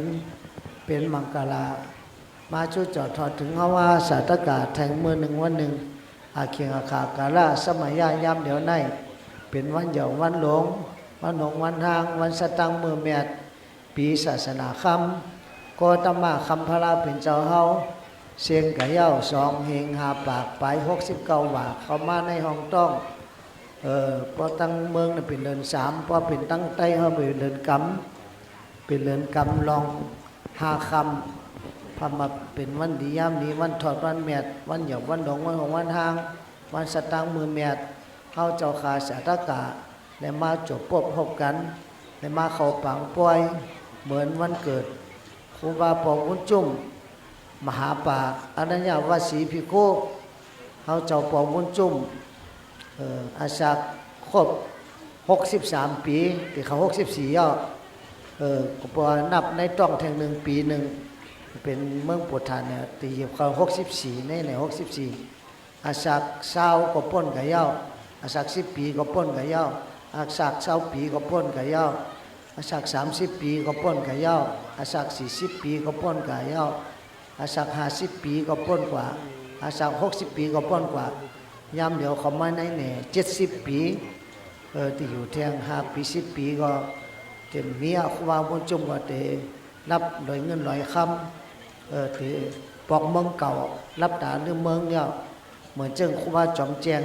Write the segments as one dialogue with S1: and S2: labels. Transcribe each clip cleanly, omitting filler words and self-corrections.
S1: นเป็นมังกรามาชุดจอดทอดถึงเฮาว่าสาตกาแทงมือหนึ่งวันหนึ่งอาเคียงอาคากาลาสมัยยามเดี๋ยวในเป็นวันเหยาวันหลงวันหลงวันทางวันสตังมือแมดปีศาสนาคำก็ตมาคำพระเป็นเจ้าเฮาเสียงกะเย้าสองเฮงหาปากไป69 บาทเข้ามาในห้องต้องพอตั้งเมืองเป็นเดือน3พอเป็นตั้งใต้เฮาเป็นเดือนกำเป็นเดือนกำลอง5 คำพามาเป็นวันดียามนี้วันถอดวันแมดวันเหยาวันหลงวันของวันทางวันสตังมือแมดเข้าเจ้าขาสาตกาและมาจบพบกันและมาเข้าปังป่วยเหมือนวันเกิดครูบาปองวุ้นจุ่มมหาป่าอนัญญาวสีพิโกเขาเจ้าปองวุ้นจุ่มอาชาครบ63 ปีที่เขา64ย่อก็พอนับในต้องแทงหนึ่งปีหนึ่งเป็นเมืองปวดทานเนี่ยตีเขา64ใน64อาชาเศร้าก็ป้นกับย่ออาชา10 ปีก็ป้นกับย่ออาชา20 ปีก็ป้นกับย่ออาชา30 ปีก็ป้นกับย่ออาชา40 ปีก็ป้นกับย่ออาชา50 ปีก็ป้นกว่าอาชา60 ปีก็ป้นกว่ายามเดี๋ยวเขามาในเนี่ย70 ปีที่อยู่แทง5 ปี10 ปีก็เต็มเมียครูบาบุญจุ่มก็เตรับโดยเงิน100 คำที่ปอกเมืองเก่ารับตาหรือเมืองเนี่ยเหมือนเจ้าครูบาจอมแจง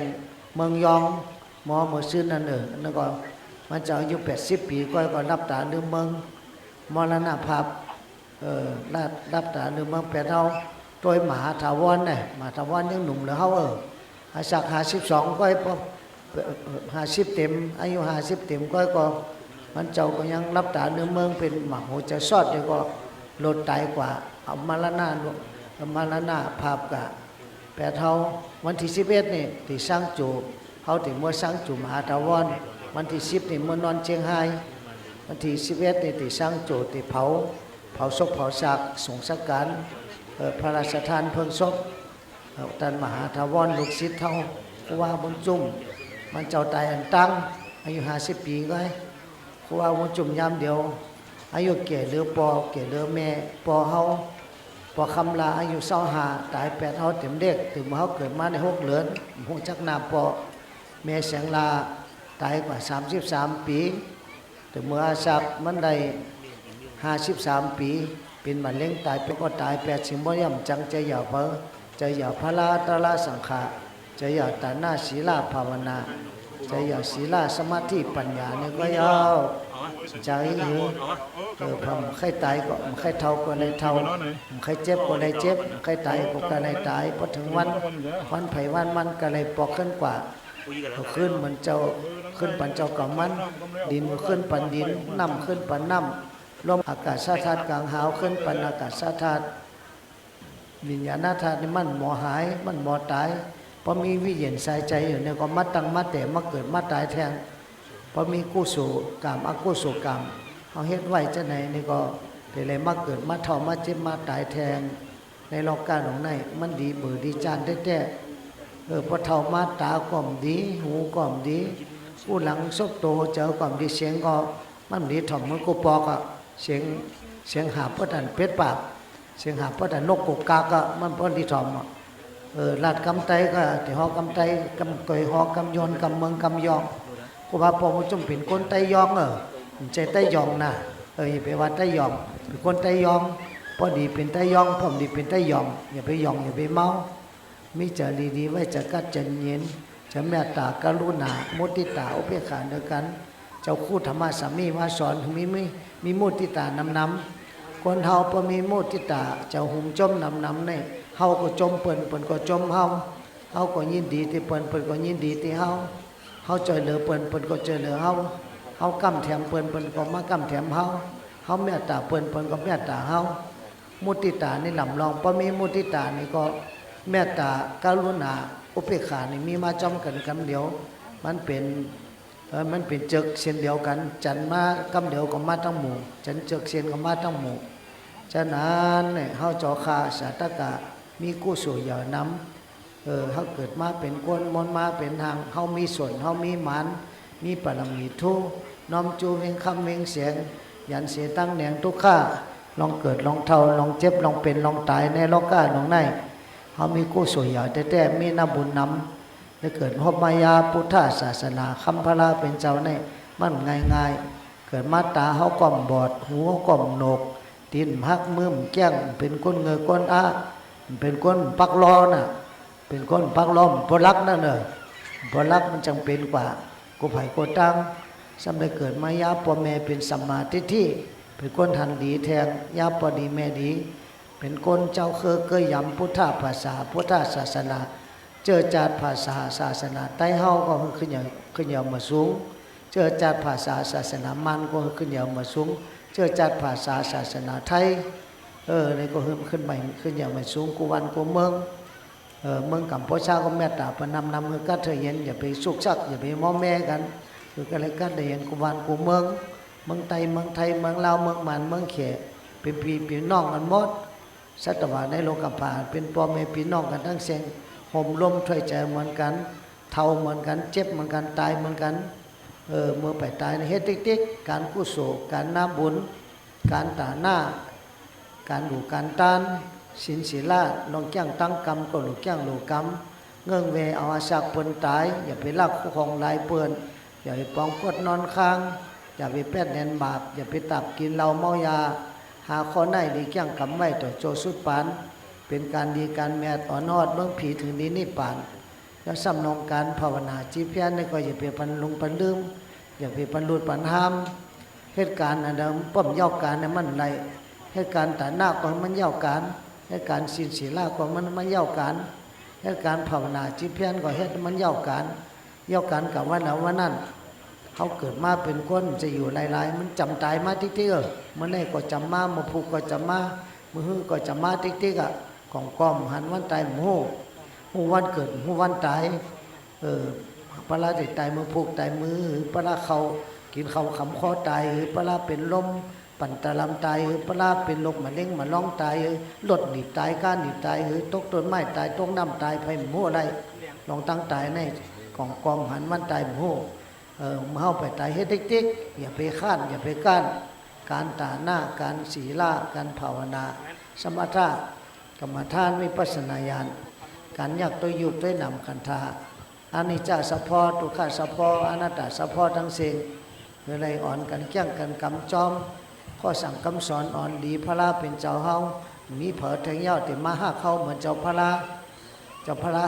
S1: เมืองยองหมอเมื่อซื้อนั่นนั่นก็มันจะอายุ80 ปีก็รับตาหรือเมืองมรณภาพรับตาหรือเมือง8 เท่าโดยมหาถาวรเนี่ยมหาถาวรยังหนุ่มเหลือเขาอาศัก52ก็พอ50 เต็มอายุ50 เต็มก็มันเจ้าก็ยังรับตาเนื้อเมืองเป็นหมาหัวจะซอดเดี๋ยวก็ลดตายกว่าเอามาละหน้าภาพกะ8 เท่าวันที่11นี่ที่สร้างจูเขาถึงเมื่อสร้างจูมหาถาวรวันที่10นี่เมื่อนอนเชียงไฮ้วันที่11นี่ที่สร้างจูที่เผาศพเผาซากสงสักการพระราชทานเพลิงศพท่านมหาถาวรลูกศิษย์เท่าครูบาบุญจุ่มมันเจ้าตายอันตั้งอายุ50 ปีก็ครูบาบุญจุ่มยามเดียวอายุแก่เหลือปอแก่เหลือแม่ปอเฮาปอคำลาอายุ25ตาย8 เฮาเต็มเด็กถึงเฮาเกิดมาใน6 เหลือนหูจักนาปอแม่แสงลาตายกว่า33 ปีถึงเมื่ออาศักมันได้53 ปีเป็นมะเร็งตายเป็นก็ตาย8 สิงบ่ย่ำจังใจหยาเพอใจหยาพระลาตระสังขารใจหยาตาหน้าศีลาภาวนาใจหยาศีลาสมาธิปัญญาเนี่ยก็ยาวใจอยู่พอใครตายก็ใครเท่าก็ได้เท่าใครเจ็บก็ได้เจ็บใครตายก็ได้ตายพอถึงวันไผ่วันมันก็เลยปอกขึ้นกว่าขึ้นเหมือนเจ้าขึ้นปันเจ้ากับมันดินขึ้นปันดินน้ำขึ้นปันน้ำลมอากาศธาตุกลางหาวขึ้นปันอากาศธาตุวิญญาณธาตุนี่มันหมอหายมันหมอตายพอมีวิญญาณใส่ใจอยู่เนี่ยก็มัดตั้งมัดแต่มาเกิดมาตายแทนพอมีกุศลกรรมอกุศลกรรมเอาเฮ็ดไว้จะไหนนี่ก็แต่เลยมาเกิดมาเท่ามาเจ็บมาตายแทนในโลกการของในมันดีเบื่อดีจานแท้ๆพอเท่ามาตาก่อมดีหูก่อมดีผู้หลังซบโตเจอก่อมดีเสียงก็มันดีถ่อมมันกูปอกอ่ะเสียงหาพระดันเพชรปากเสียงหาพระดันนกกกากะมันพอดีถ่อมลาดกำไตก็ที่หอกำไตกำเกยหอกำยนกำเมืองกำยองครูบาปอมจุ่มเป็นคนไตยองใจไตยองนะอย่าไปว่าไตยองเป็นคนไตยองพอดีเป็นไตยองพอดีเป็นไตยองอย่าไปยองอย่าไปเมามิจะดีๆไว้จะกัดจะเย็นจะเมตตากรุณามุติตาอุเบกขาเดียวกันเจ้าคู่ธรรมะสามีมาสอนมีมุติตานำคนเฮาพอมีมุติตาเจ้าหุ่มจมนำเนี่ยเฮาก็จมเปิ้นก็จมเฮาก็ยินดีที่เปิ้นก็ยินดีที่เฮาช่วยเหลือเปิ้นก็ช่วยเหลือเฮากำแถมเปิ้นก็มากำแถมเฮาเมตตาเปิ้นก็เมตตาเฮามุติตานี่ลำลองพอมีมุติตานี่ก็เมตตากรุณาอุเบกขานี่มีมาจอมกันคำเดียวมันเป็นจึกเช่นเดียวกันจันมากำเดียวก็มาทั้งหมู่จันจึกเช่นก็มาทั้งหมู่ฉะนั้นเนี่ยเฮาเจ้าคาสาตกะมีกุศลอย่านำเฮาเกิดมาเป็นคนมนมาเป็นทางเฮามีส่วนเฮามีหมานมีปรมีทุน้อมจูเวงคำเวงเสียงยันเสียตั้งแหนงทุกข้า ลองเกิดลองเท่าลองเจ็บลองเป็นลองตายในโลกาลองในเขามีกู้สวยใหญ่แต่มีน้ำบุญนำได้เกิดพบมายาพุทธศาสนาคำพระเป็นเจ้าในมันง่ายๆเกิดมาตาเขาก่อมบอดหูเขาก่อมโหนกตีนพักมือแก้งเป็นก้นเงยก้นอ้าเป็นก้นปักล้อน่ะเป็นก้นปักล้อมพลักนั่นเนอะพลักมันจำเป็นกว่ากูไผ่กูตั้งสำได้เกิดมายาพ่อแม่เป็นสัมมาทิฏฐิเป็นก้นทันดีแทงยาพอดีแม่ดีเป็นก้นเจ้าเคยยำพุทธภาษาพุทธศาสนาเจอจัดภาษาศาสนาใต้เฮาก็ขึ้นอย่างมาสูงเจอจัดภาษาศาสนามันก็ขึ้นอย่างมาสูงเจอจัดภาษาศาสนาไทยนี่ก็ขึ้นใหม่ขึ้นอย่างมาสูงกูวันกูเมืองเมืองกัมพูชาก็แม่ตาปนำมือกัดเธอเย็นอย่าไปสุกชักอย่าไปม้อแม่กันคือกันเลยกัดเดียนกูวันกูเมืองไทยเมืองลาวเมืองมันเมืองเขเป็นพี่น้องกันหมดสัตวะในโลกภาเป็นพ่อแม่พี่น้องกันทั้งเสียงห่มร่มถ้วยใจเหมือนกันเท่าเหมือนกันเจ็บเหมือนกันตายเหมือนกันเมื่อไปตายในเฮ็ดติ๊กการกุศลการน้ำบุญการตาหน้าการดูการตานสินศีลาลองแก้งตั้งกรรมก็หลุดแก้งหลุดกรรมเงื่องเวเอาอาศักเปิ้นตายอย่าไปลักของลายเปิ้นอย่าไปปองกดนอนค้างอย่าไปแป้นแนนบาปอย่าไปตับกินเหล้าเมายาหาข้อได้ดีแก้งกรรมไว้ต่อโจสุดปานเป็นการดีการแม่ต่อนอดเมืองผีถึงดีนิพพานแล้วสำนองการภาวนาจีเพียนนี่ก็อย่าไปปันลงปันลืมอย่าไปปันลุดปันห้ามเหตุการณ์อันเดิมป้อมเย้าการเนี่ยมันไรเหตุการณ์แต่หน้าก็มันเย้าการเหตุการณ์ศีลศีลาก็มันเย้าการเหตุการณ์ภาวนาจีเพียนก็เหตุมันเย้าการกับว่าแล้วว่านั่นเขาเกิดมาเป็นคนจะอยู่หลายๆมันจำตายมาติ๊กๆมันได้ก็จำมามาผูกก็จำมามือก็จำมาติ๊กๆของกอมหันวันตายหูวันเกิดหูวันตายปลาติดตายมือผูกตายมือปลาเขากินเขาขำคอตายปลาเป็นลมปั่นตะลำตายปลาเป็นโรคมะเร็งมาล่องตายรถหนีตายก้านหนีตายตกต้นไม้ตายตกน้ำตายไฟหมูอะไรลองตั้งตายในของกอมหันวันตายหมูมาเข้าไปตายให้ติ๊กๆอย่าไปข้านอย่าไปก้านการตาหน้าการศีลาการภาวนาสมถะกรรมฐานวิปัสสนาญาณการยักตัวยุบด้วยนำคันธาอานิจจสัพพะทุกขสัพพะอนัตตสัพพะทั้งสิ้นเมื่อไรอ่อนกันแก้งกันกำจอมข้อสั่งคำสอนอ่อนดีพระลาเป็นเจ้าเฮามีเผอแทงเย้าติมาหักเข้าเหมือนเจ้าพระลา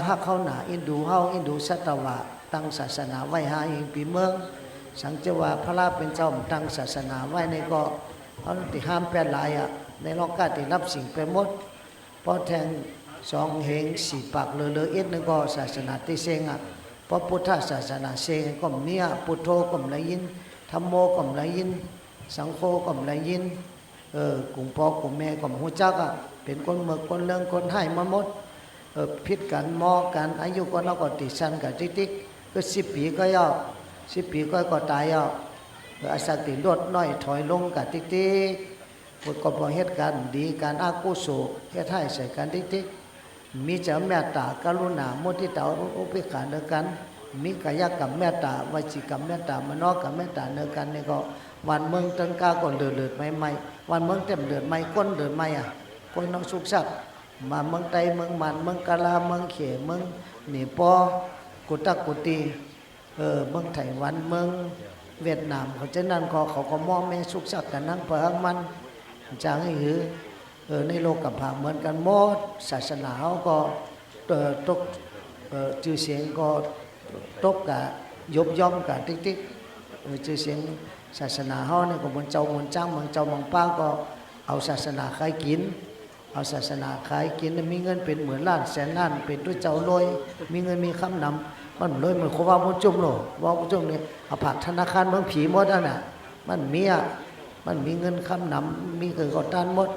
S1: หักเข้าหนาอินดูเฮาอินดูสัตวะตั้งศาสนาไว้หาเองปีเมืองสังเจว่าพระลาเป็นเจ้าตั้งศาสนาไว้ในก็เขาติห้ามแปดหลายในโลกาติรับสิ่งไปหมดพอแทงสองเหงสี่ปากเลอเอ็ดนึงก็ศาสนาที่เซงพระพุทธศาสนาเซงก็มีพุทโธก็ไม่ยินธรรมโมก็ไม่ยินสังโฆก็ไม่ยินกลุ่มพ่อกลุ่มแม่ก็หูจักเป็นคนเมืองคนเลื่องคนให้มาหมดพิษกันมอกันอายุก็นอกก็ติดชันกับติ๊กก็10 ปีก็ย่อ10 ปีก็ตายย่ออาศัยติดลดน้อยถอยลงกับติ๊กพุทธก็พอเหตุการณ์ดีการอากุศลเหตุให้ใส่กันติ๊กมีเจ้าเมตตากรุณามุทิตาอุเบกขาเนื้อกันมีกายกรรมเมตตาวจีกรรมเมตตามโนกรรมเมตตาเนื้อกันนี่ก็วันเมืองต้นกาก็เลือดไม่วันเมืองเต็มเลือดไม่ก้นเลือดไม่คนน้องสุกสักมาเมืองไตเมืองมันเมืองกาลาเมืองเขเมืองหนีปอกุตกุตีเมืองไต้หวันเมืองเวียดนามเขาจะนั่นเขาก็มองแม่สุกสักกันนั่งเปิงมันจางให้หือในโลกกับผาเหมือนกันหมดศาสนาเขาก็ตกชื่อเสียงก็ตกกับยบย่อมกับติ๊กชื่อเสียงศาสนาเขาเนี่ยก็บนเจ้าบนจ้างบนเจ้าบางป้าก็เอาศาสนาขายกินเอาศาสนาขายกินมีเงินเป็นหมื่นล้านแสนล้านเป็นด้วยเจ้าลอยมีเงินมีคำนำมันลอยเหมือนเขาว่ามุจุ่มโลว่ามุจุ่มเนี่ยเอาผักธนาคารเมืองผีหมดน่ะมันมีเงินคำนำมีเกิดก่อต้านหมด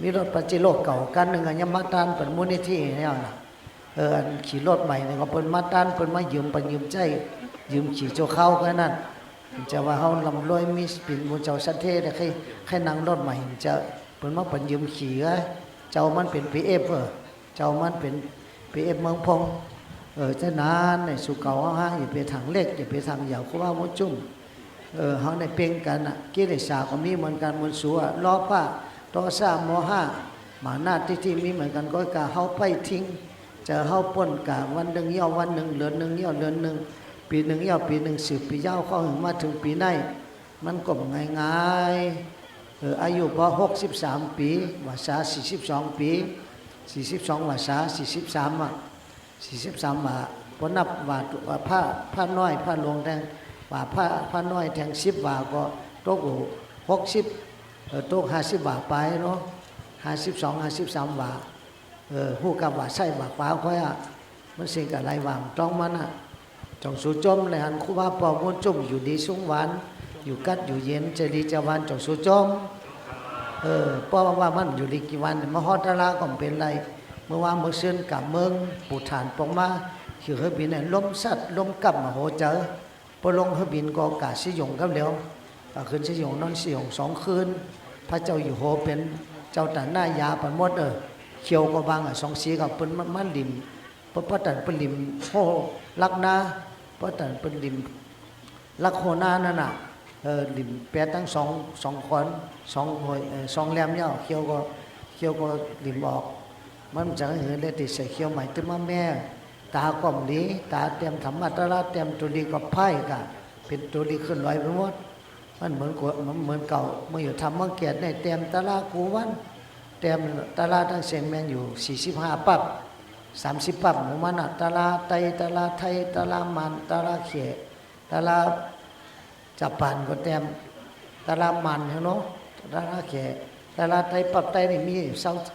S1: มีรถปาเจโร่เก่ากันหนึ่งยมาตานเป็นมูลนิธิเนี่ยนะขี่รถใหม่เนี่ยก็เป็นมาตานเป็นมายืมใจยืมขี่โจเข้าก็นั่นจะว่าเขาลำรวยมีปิ่นบุญเจ้าสัตเทศแค่นั่งรถใหม่จะเป็นมาเป็นยืมขี่ก็เจ้ามันเป็นพีเอฟเจ้ามันเป็นพีเอฟเมืองพงจะนานในสุเก่าอย่าไปทางเล็กอย่าไปทางยาวเขาว่ามุจุ่มเขาในเพ่งกันกิเลสก็มีเหมือนกันมันสัวล้อผ้า โทสะโมหะมานาที่มีเหมือนกันก็กะเฮาไปทิ้งจะเฮาป่นกะวันหนึ่งย่อวันหนึ่งเดือนหนึ่งย่อเดือนหนึ่งปีหนึ่งย่อปีหนึ่ง10 ปียาวเข้าถึงมาถึงปีไหนมันก็ง่ายๆอายุพอ63 ปีวาษา42 ปี42วาษา43อ่ะ43ว่าพอนับว่าผ้าน้อยผ้าหลวงแทงว่าผ้าน้อยแทง10 บาทก็ตก60ตก50 บาทไปเนาะ52 53 บาทฮู้กับว่าใช่บาทฟ้าค่อยอ่ะมันสิ่งกับไรวางต้องมันอ่ะจงสู้จมเลยหันครูบาปอมุนจุ่มอยู่ดีสูงหวานอยู่กัดอยู่เย็นจะดีจะหวานจงสู้จมเพราะว่ามันอยู่ดีกี่วันมาฮอดตะลาก็เป็นไรเมื่อวานเมื่อเช้ากับเมืองปูฐานปองมาคือเฮบินเนี่ยล้มสัตว์ล้มกับมาโหเจอพอลงเฮบินก็กาสิยงกับแล้วก็คืนสิยงนอนสิยง2 คืนพระเจ้าอยู่โหเป็นเจ้าตาหน้ายาปันหมดเขียวก็บาง2 สีกับเป็นมันดิมพระตันเป็นดิมโหลักนาพระตันเป็นดิมลักโหนานั่นน่ะดิมแปดทั้ง2 คน2 แหลมยาวเขียวก็ดิมออกมันจะเห็นเลยติใส่เขียวใหม่ตึ้มาแม่ตาก้มดีตาเตรียมธรรมะตะละเตรียมตัวดีกับไพ่กะเป็นตัวดีขึ้นลอยไปหมดมันเหมือนเก่าเมื่ออยู่ทำมังเกียรติในเตรียมตะละกูวันเตรียมตะละทั้งเสียงแมนอยู่45 ปับ30 ปับหมู่มันตะละไตตะละไทยตะละมันตะละเขตะละจับปานก็เตรียมตะละมันเนาะตะละเขตะละไตปับไตนี่มี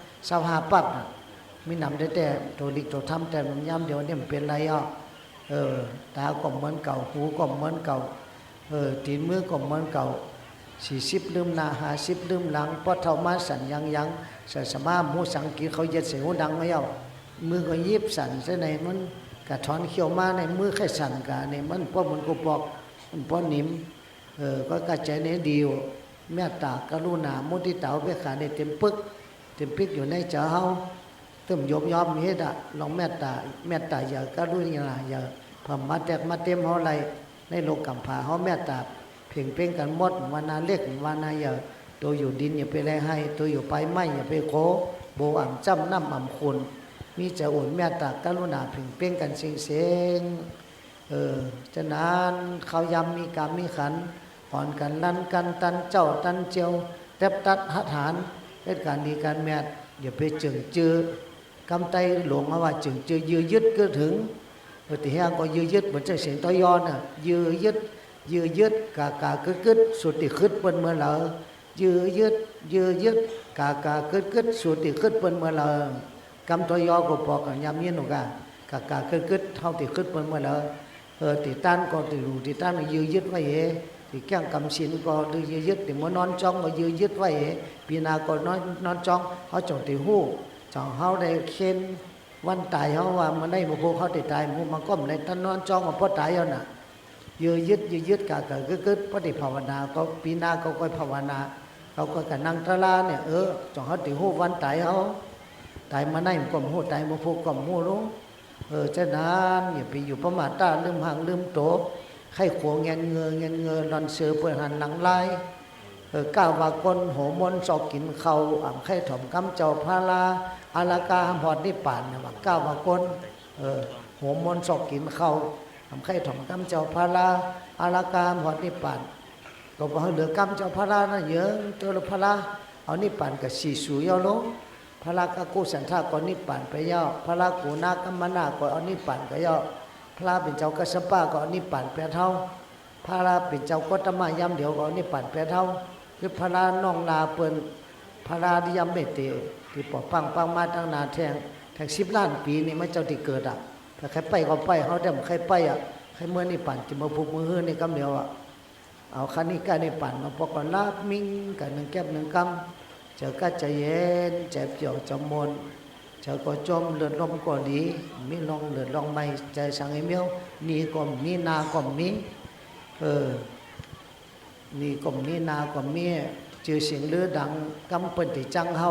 S1: 25 ปับมีนำได้แต่ตัวดิกตัวทำแต่มันย้ำเดี๋ยวนี้มันเป็นไรตาก็เหมือนเก่าหูก็เหมือนเก่าตีนมือก็เหมือนเก่า40 ลืมหน้า50 ลืมหลังพอเท่ามาสั่นยังสมาหมูสังกีเขาเย็ดเสียงดังไม่เอามือก็ยิบสั่นซะในมันกระถอนเขียวมาในมือแค่สั่นกะในมันพอมันก็บอกมันพอหนิมก็กระจายในดีวเมตตากรุณามุทิตาเบกขาในเต็มปึกเต็มปิกอยู่ในใจเฮาตึมยอมเฮ็ดลองเมตตาอย่ากรุณาอย่าพอมาแตกมาเต็มเฮาไรในโลกกำพาเฮาเมตตาเพ่งเพ่งกันหมดวานาเล็กวานาอย่าตัวอยู่ดินอย่าไปแลให้ตัวอยู่ไปไม้อย่าไปโคโบอ่ำจำน้ำอ่ำคุณมีจะอุ่นเมตตากรุณาเพ่งเพ่งกันเสียงฉะนั้นเขายำมีกรรมมีขันผ่อนกันลั่นกันตันเจ้าตันเจียวแทบตัดหัตถานเหตุการณ์ดีการแมทอย่าไปจึงจือกำไตหลวงมาว่าจึงจือยื้อยึดก็ถึงแต่เฮียก็ยื้อยึดเหมือนจะเสียงต้อยอนยื้อยึดกากึดสุดที่ขึ้นเปิ้นเมื่อเรายื้อยึดกากึดสุดที่ขึ้นเปิ้นเมื่อเรากำต้อยอก็พอกันยำเย็นหนูกากึดเท่าที่ขึ้นเปิ้นเมื่อเราติต้านก็ติรูติต้านยื้อยึดไว้ที่แก้งกำสินก็ยื้อยึดที่มันนอนจ้องก็ยื้อยึดไว้ปีนาก็นอนจ้องเขาจงติหู้จองเขาได้เข็นวันตายเขาว่ามันได้บุพเขาติดตายมุมันก็ในท่านนอนจ้องมาพอตายแล้วน่ะยื้อยึดกากึดปฏิภาวนาก็ปีนาก็ค่อยภาวนาเขาก็กันนั่งตะลาเนี่ยจองเขาติหู้วันตายเขาตายมาได้มันก็หู้ตายมาพูก็หู้รู้ฉะนั้นอย่าไปอยู่ประมาทตาลืมห่างลืมโตใครขวงเงินเงยนอนเสือเปื่อนหันหลังไล่ก้าวว่าคนโหมนสอกกินเขาไข่ถ่อมกำเจ้าพาลาอาลากาหอดนิป่านเนี่ยว่าก้าวว่าคนโหมนสอกกินเขาไข่ถ่อมกำเจ้าพาลาอาลากาหอดนิป่านก็บอกเหลือกำเจ้าพาลานะเยอะตัวละพาลาเอานิป่านกับสีสูยลงพาลากกูสันทาก็นิป่านไปย่อพาลากูนากัมมนาก็เอานิป่านก็ย่อพระเป็นเจ้ากัสปะก็นิพพานแปดเท่าพระเป็นเจ้าก็ตมายำเดียวก็นิพพานแปดเท่าคือพระน้องลาเปิ้นพระที่ยำเมตเตที่ปอปังมาตั้งนานแทง10 ล้านปีนี่มันเจ้าที่เกิดถ้าใครไปก็ไปเขาแต่ใครไปใครเมื่อนิพพานจะมาผูกมือนี่กำเดียวเอาคันนี้การนิพพานมาปอกลาบมิ่งกันหนึ่งแก้มหนึ่งกำเจอก็ใจเย็นใจเปลี่ยวจมนเจ้าก็จมเลือดลมก็ดีมีลองเลือดลองไม่ใจสังเมียวนี่ก็มีนาก็มีนี่ก็มีนาก็มีชื่อเสียงเลือดังกำเปิดที่จังเขา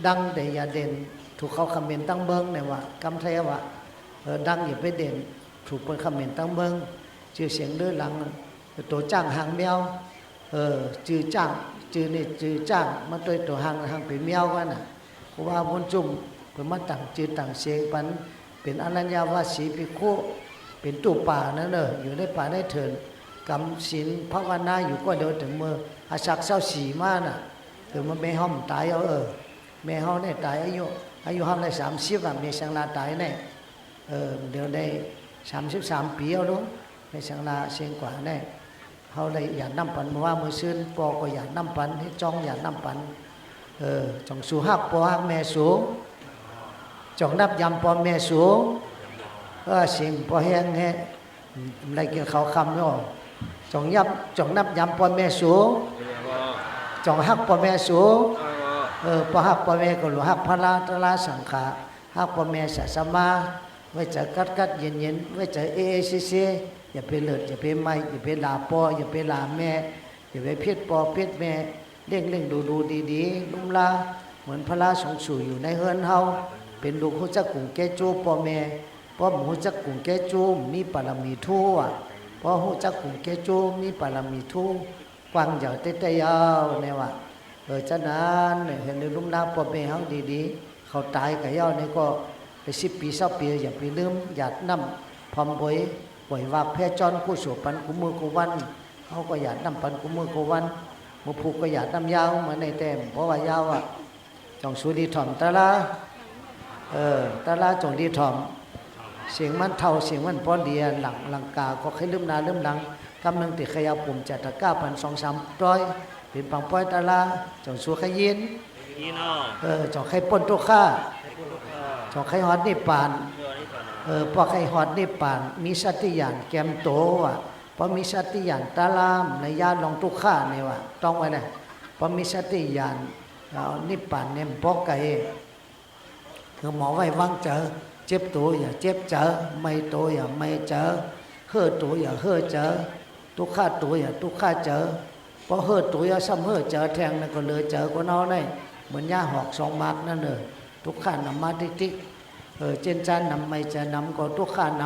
S1: ดังแต่อย่าเด่นถูกเขาคอมเมนต์ตั้งเบิ้งเนี่ยว่ากำไทยว่าดังอย่าไปเด่นถูกเป็นคอมเมนต์ตั้งเบิ้งชื่อเสียงเลือดังตัวจ้างหางแมวชื่อจ้าง จือนี่จือจ้างมาตัวตัวหังเป็นเมียวกันน่ะเพราะว่าพ้นจุ่มเป็นมาต่างจือต่างเสียงปันเป็นอรัญญาวาสีภิกขุเป็นตู้ป่านั่นเลยอยู่ในป่าได้เถินกำศีลภาวนาอยู่ก็เดินถึงมืออาศักเศร้าสีมาน่ะถึงมันไม่ห้อมตายเอาแม่เฮาเนี่ยตายอายุห้อมได้30อ่ะเมียสังลาตายเนี่ยเดี๋ยวได้33 ปีเอาลูกในสังลาเสียงกว่าเนี่ยเขาเลยอยากนำปันมาว่ามือซื่นปอก็อยากนำปันให้จ้องอยากนำปันจงสู่ฮักปอฮักแม่สูงจงนับยำปอแม่สูงเสียงปอแห้งแห้อะไรกินเขาคำเนาะจงนับยำปอแม่สูงจงฮักปอแม่สูงปอฮักปอแม่ก็หลวฮักพระลาสังขาฮักปอแม่สัสมาไว้จะกัดเย็นไว้จะซีอย่าไปเลิศอย่าไปไม่อย่าไปด่าปออย่าไปด่าแม่อย่าไปเพี้ยปอเพี้ยแม่เล่งดูดีลุ่มลาเหมือนพระราสงสู่อยู่ในเฮือนเฮาเป็นลูกหูจักกุ่งแก่จูปอแม่ปอหูจักกุ่งแก่จูมีปรมีทู่ปอหูจักกุ่งแก่จูมีปรมีทู่ฟังอย่าเตะยาวเนี่ยว่าฉะนั้นเห็นในลุ่มลาปอแม่เฮาดีๆเขาตายกับยาวนี่ก็ไป10 ปี20 ปีอย่าไปลืมหยาดน้ำพร้อมบ่อยปล่อยวากแพร่จอนกู้สู่ปันกุมือกุวันเขาก็อยากนำปันกุมือกุวันมือผูกก็อยากนำยาวเหมือนในแต้มเพราะว่ายาวจงสูดีถ่อมตาลาตาลาจงดีถ่อมเสียงมันเท่าเสียงมันป้อนเดียหลังกาก็ให้ลืมนาลืมหลังกำลังติดขยาวปุ่มจัดตะก้าพัน2-300เป็นปังป้อยตาลาจงสูขยินจงให้ป้นตัวข้าจงให้ฮอดนิพพานพอใครหอดนิพพานมีสติญาณแกมโตพอมีสติญาณตาลามในญาณลองทุกข้าเนี่ยว่าต้องไว้นะพอมีสติญาณนิพพานเนี่ยพอไก่คือหมอไว้วางเจอเจ็บตัวอย่าเจ็บเจอไม่ตัวอย่าไม่เจอเฮ่อตัวอย่าเฮ่อเจอทุกข้าตัวอย่าทุกข้าเจอพอเฮ่อตัวอย่าซ้ำเฮ่อเจอแทงนั่นก็เลยเจอก็น้อได้เหมือนย่าหอก2 มาร์กนั่นเลยทุกข้านำมาติ๊กเจนจานนำไม่จะนำก็ทุกข้าน